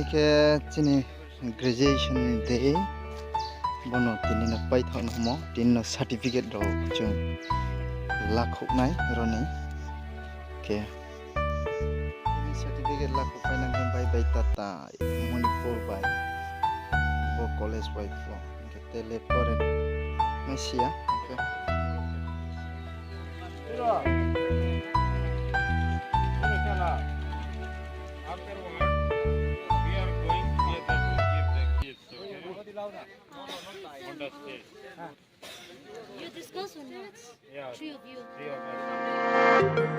ke chini graduation day bono tini na pai thang mo tin no certificate ro chung lakhuk nai roni ke ini certificate lakhuk pai nang bai bai tata Manipur bai bo college bai fo ke tele pore mesia okay After what we are going together to give the kids. Okay? No, on the stage. You discuss or not? Yeah. Three of you. Three of us.